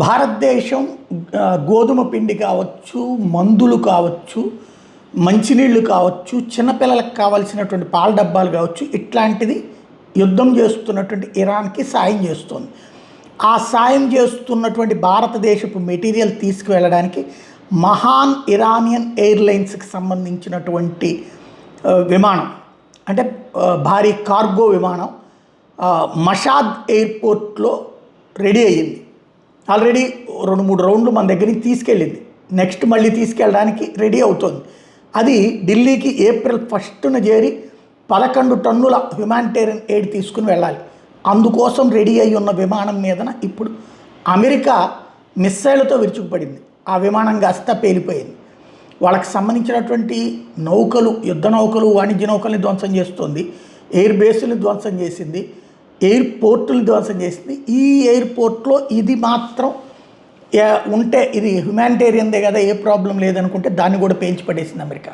భారతదేశం గోధుమ పిండి కావచ్చు, మందులు కావచ్చు, మంచినీళ్ళు కావచ్చు, చిన్నపిల్లలకు కావాల్సినటువంటి పాల డబ్బాలు కావచ్చు, ఇట్లాంటిది యుద్ధం చేస్తున్నటువంటి ఇరాన్కి సాయం చేస్తుంది. ఆ సాయం చేస్తున్నటువంటి భారతదేశపు మెటీరియల్ తీసుకువెళ్ళడానికి మహాన్ ఇరానియన్ ఎయిర్లైన్స్కి సంబంధించినటువంటి విమానం, అంటే భారీ కార్గో విమానం మషాద్ ఎయిర్పోర్ట్లో రెడీ అయ్యింది. ఆల్రెడీ 2-3 రౌండ్లు మన దగ్గర నుంచి తీసుకెళ్ళింది. నెక్స్ట్ మళ్ళీ తీసుకెళ్ళడానికి రెడీ అవుతుంది. అది ఢిల్లీకి ఏప్రిల్ 1న చేరి 11 టన్నుల హ్యుమానిటేరియన్ ఎయిడ్ తీసుకుని వెళ్ళాలి. అందుకోసం రెడీ అయి ఉన్న విమానం మీదన ఇప్పుడు అమెరికా మిస్సైళ్లతో విరుచుకుపడింది. ఆ విమానం కాస్త పేలిపోయింది. వాళ్ళకి సంబంధించినటువంటి నౌకలు, యుద్ధ నౌకలు, వాణిజ్య నౌకల్ని ధ్వంసం చేస్తుంది, ఎయిర్ బేస్ని ధ్వంసం చేసింది, ఎయిర్పోర్టులు ధ్వంసం చేసింది. ఈ ఎయిర్పోర్ట్లో ఇది మాత్రం ఉంటే ఇది హ్యుమానిటేరియన్దే కదా, ఏ ప్రాబ్లం లేదనుకుంటే దాన్ని కూడా పేల్చి పడేసింది అమెరికా.